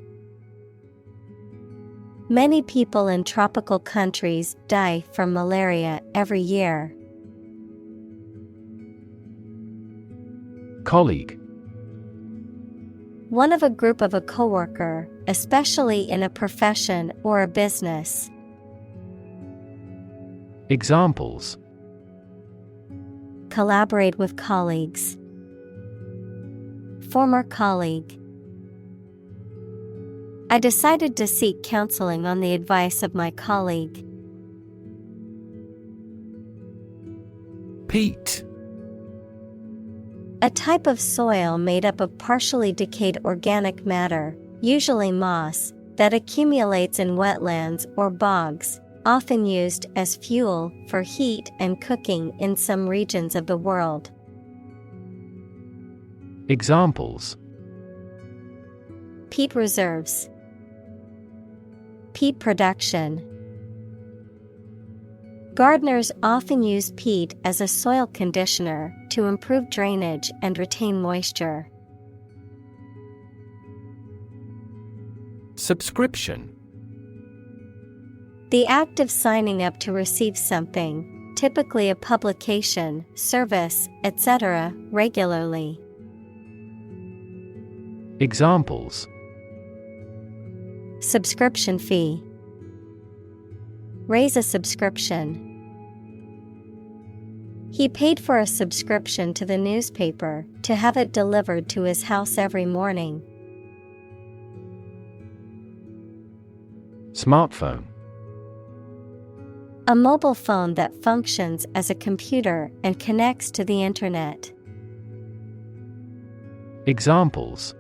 Many people in tropical countries die from malaria every year.
Colleague.
One of a group of a coworker, especially in a profession or a business.
Examples:
Collaborate with colleagues. Former colleague. I decided to seek counseling on the advice of my colleague.
Peat.
A type of soil made up of partially decayed organic matter, usually moss, that accumulates in wetlands or bogs, often used as fuel for heat and cooking in some regions of the world.
Examples:
Peat reserves. Peat production. Gardeners often use peat as a soil conditioner to improve drainage and retain moisture.
Subscription.
The act of signing up to receive something, typically a publication, service, etc., regularly.
Examples:
Subscription fee. Raise a subscription. He paid for a subscription to the newspaper to have it delivered to his house every morning.
Smartphone.
A mobile phone that functions as a computer and connects to the internet.
Examples: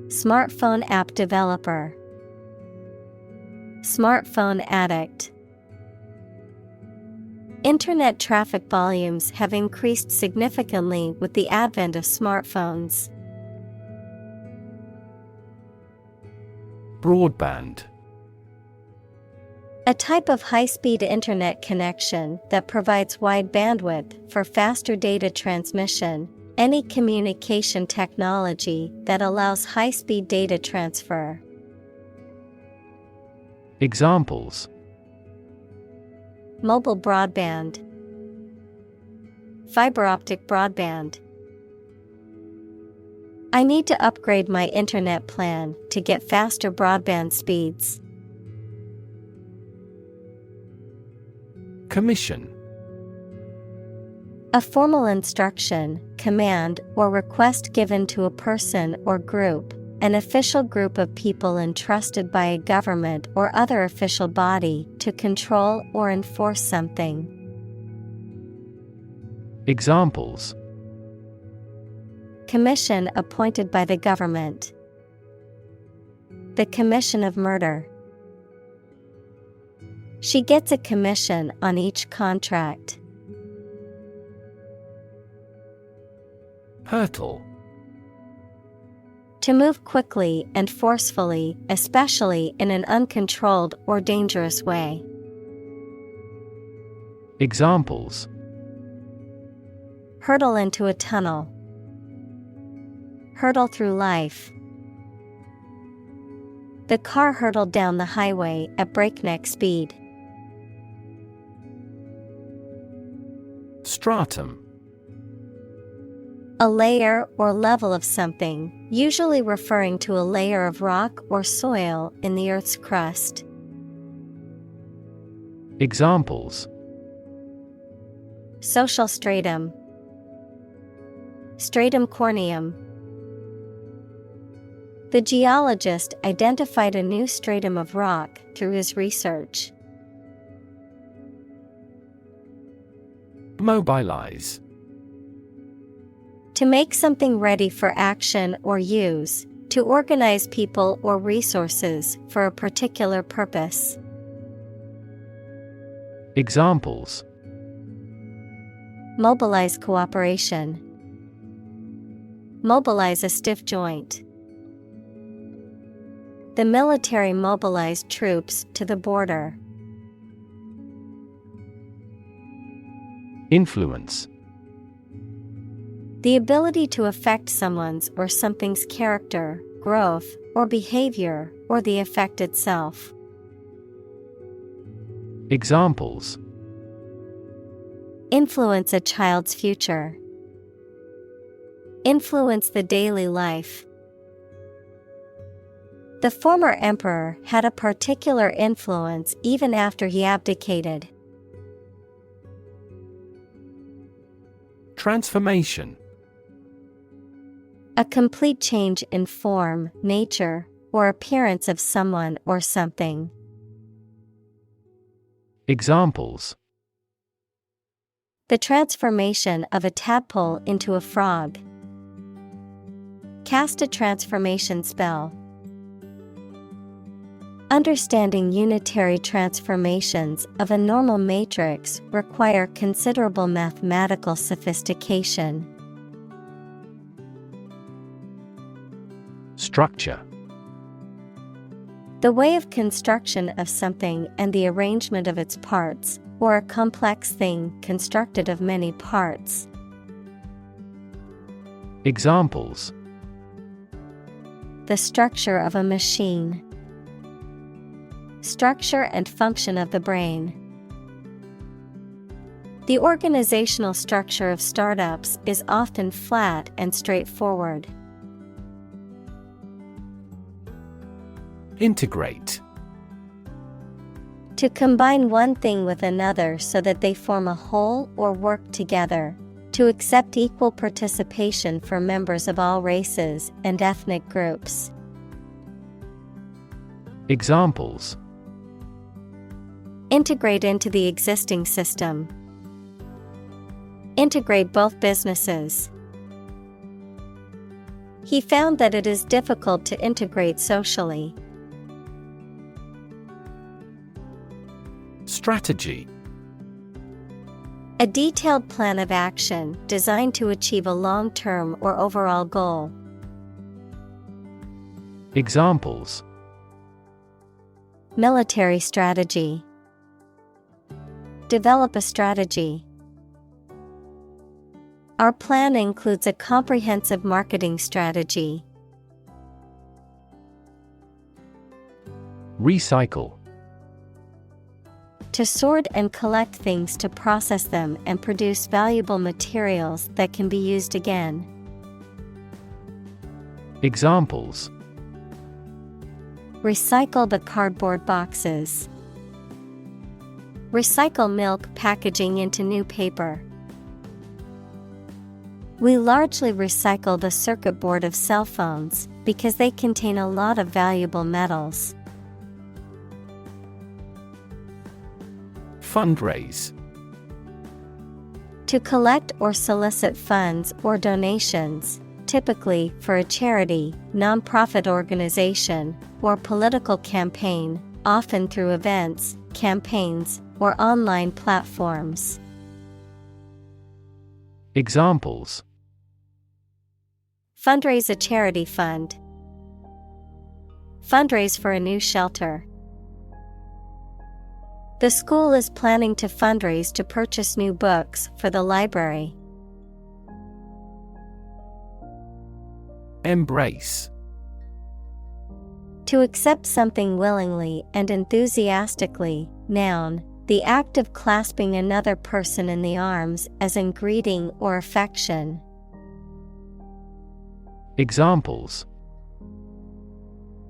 Smartphone app developer. Smartphone addict. Internet traffic volumes have increased significantly with the advent of smartphones.
Broadband.
A type of high-speed internet connection that provides wide bandwidth for faster data transmission, any communication technology that allows high-speed data transfer.
Examples:
Mobile broadband. Fiber optic broadband. I need to upgrade my internet plan to get faster broadband speeds.
Commission.
A formal instruction, command, or request given to a person or group, an official group of people entrusted by a government or other official body to control or enforce something.
Examples:
Commission appointed by the government. The commission of murder. She gets a commission on each contract.
Hurtle.
To move quickly and forcefully, especially in an uncontrolled or dangerous way.
Examples:
Hurtle into a tunnel. Hurtle through life. The car hurtled down the highway at breakneck speed.
Stratum.
A layer or level of something, usually referring to a layer of rock or soil in the Earth's crust.
Examples:
Social stratum. Stratum corneum. The geologist identified a new stratum of rock through his research.
Mobilize.
To make something ready for action or use, to organize people or resources for a particular purpose.
Examples:
Mobilize cooperation. Mobilize a stiff joint. The military mobilized troops to the border.
Influence:
The ability to affect someone's or something's character, growth, or behavior, or the effect itself.
Examples:
Influence a child's future. Influence the daily life. The former emperor had a particular influence even after he abdicated.
Transformation:
A complete change in form, nature, or appearance of someone or something.
Examples:
The transformation of a tadpole into a frog. Cast a transformation spell. Understanding unitary transformations of a normal matrix require considerable mathematical sophistication.
Structure:
The way of construction of something and the arrangement of its parts, or a complex thing constructed of many parts.
Examples:
The structure of a machine. Structure and function of the brain. The organizational structure of startups is often flat and straightforward.
Integrate:
To combine one thing with another so that they form a whole or work together. To accept equal participation for members of all races and ethnic groups.
Examples:
Integrate into the existing system. Integrate both businesses. He found that it is difficult to integrate socially.
Strategy:
A detailed plan of action designed to achieve a long-term or overall goal.
Examples:
Military strategy. Develop a strategy. Our plan includes a comprehensive marketing strategy.
Recycle:
To sort and collect things to process them and produce valuable materials that can be used again.
Examples:
Recycle the cardboard boxes. Recycle milk packaging into new paper. We largely recycle the circuit board of cell phones because they contain a lot of valuable metals.
Fundraise:
To collect or solicit funds or donations, typically for a charity, nonprofit organization, or political campaign, often through events, campaigns, or online platforms.
Examples:
Fundraise a charity fund. Fundraise for a new shelter. The school is planning to fundraise to purchase new books for the library.
Embrace:
To accept something willingly and enthusiastically, noun, the act of clasping another person in the arms as in greeting or affection.
Examples: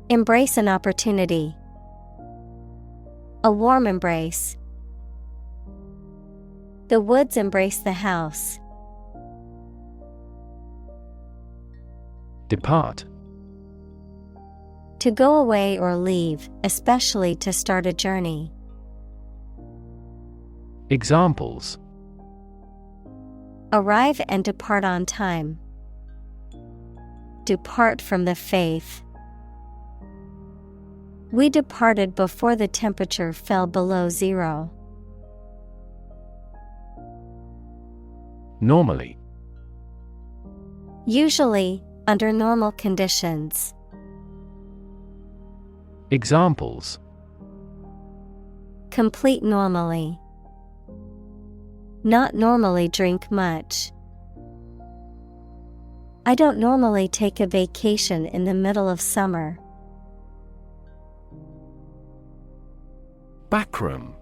Embrace an opportunity. A warm embrace. The woods embrace the house.
Depart:
To go away or leave, especially to start a journey.
Examples:
Arrive and depart on time. depart from the faith. We departed before the temperature fell below zero.
Normally.
Usually, under normal conditions.
Examples:
Complete normally. Not normally drink much. I don't normally take a vacation in the middle of summer.
Backroom.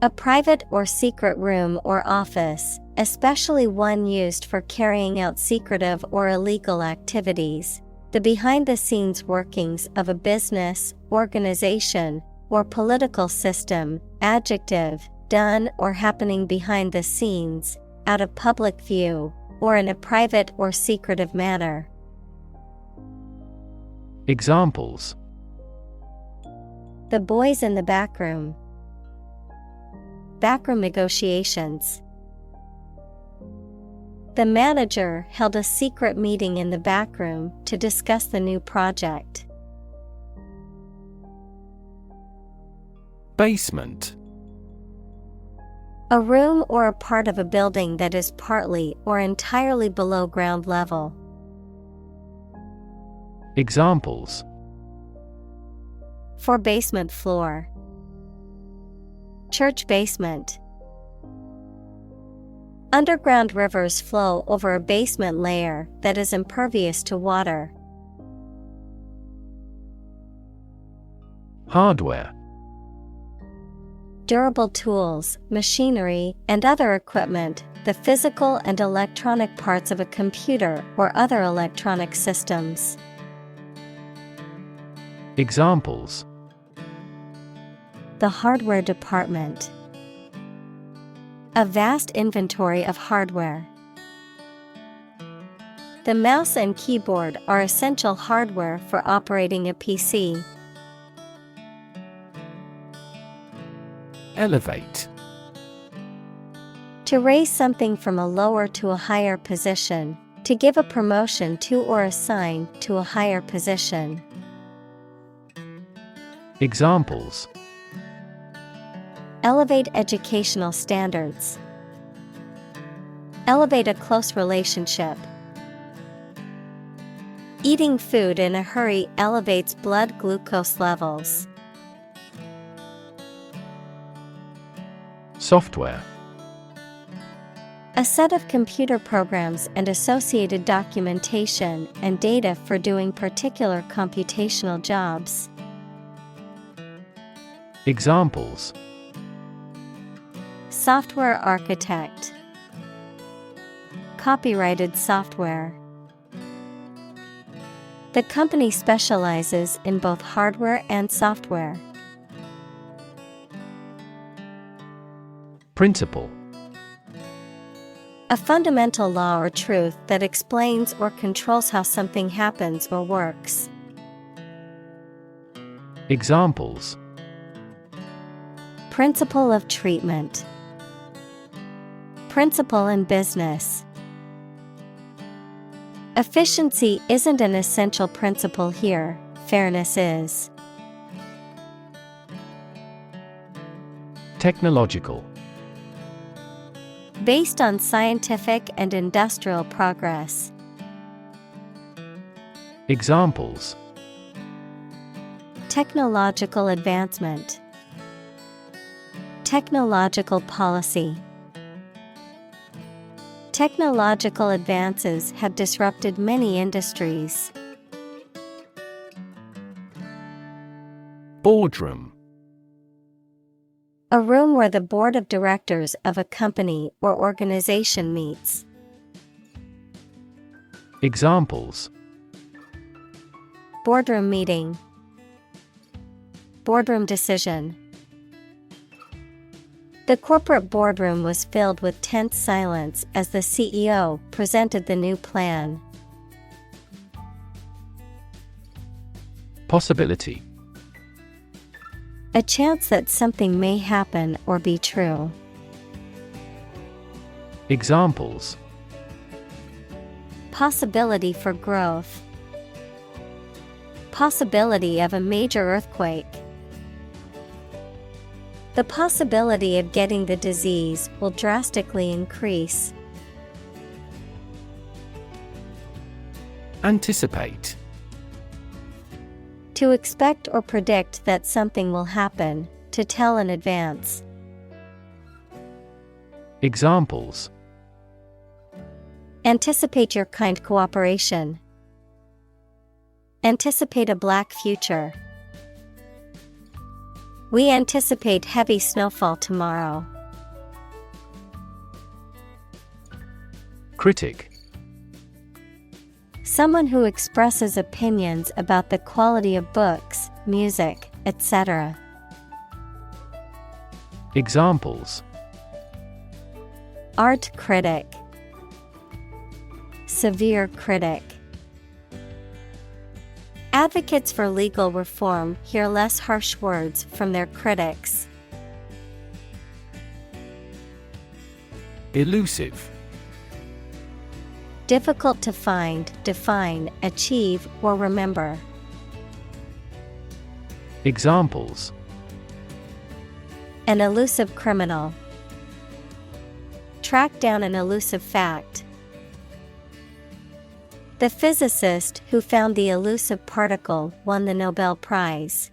A private or secret room or office, especially one used for carrying out secretive or illegal activities, the behind-the-scenes workings of a business, organization, or political system. Adjective, done or happening behind the scenes, out of public view, or in a private or secretive manner.
Examples:
The boys in the backroom. Backroom negotiations. The manager held a secret meeting in the backroom to discuss the new project.
Basement.
A room or a part of a building that is partly or entirely below ground level.
Examples:
For basement floor. Church basement. Underground rivers flow over a basement layer that is impervious to water.
Hardware.
Durable tools, machinery, and other equipment, the physical and electronic parts of a computer or other electronic systems.
Examples:
The hardware department. A vast inventory of hardware. The mouse and keyboard are essential hardware for operating a PC.
Elevate.
To raise something from a lower to a higher position, to give a promotion to or assign to a higher position.
Examples:
Elevate educational standards. Elevate a close relationship. Eating food in a hurry elevates blood glucose levels.
Software.
A set of computer programs and associated documentation and data for doing particular computational jobs.
Examples:
Software architect. Copyrighted software. The company specializes in both hardware and software.
Principle.
A fundamental law or truth that explains or controls how something happens or works.
Examples:
Principle of treatment. Principle in business. Efficiency isn't an essential principle here, fairness is.
Technological.
Based on scientific and industrial progress.
Examples:
Technological advancement. Technological policy. Technological advances have disrupted many industries.
Boardroom.
A room where the board of directors of a company or organization meets.
Examples:
Boardroom meeting. Boardroom decision. The corporate boardroom was filled with tense silence as the CEO presented the new plan.
Possibility.
A chance that something may happen or be true.
Examples:
Possibility for growth. Possibility of a major earthquake. The possibility of getting the disease will drastically increase.
Anticipate.
To expect or predict that something will happen, to tell in advance.
Examples:
Anticipate your kind cooperation. Anticipate a black future. We anticipate heavy snowfall tomorrow.
Critic.
Someone who expresses opinions about the quality of books, music, etc.
Examples:
Art critic. Severe critic. Advocates for legal reform hear less harsh words from their critics.
Elusive.
Difficult to find, define, achieve, or remember.
Examples:
An elusive criminal. Track down an elusive fact. The physicist who found the elusive particle won the Nobel Prize.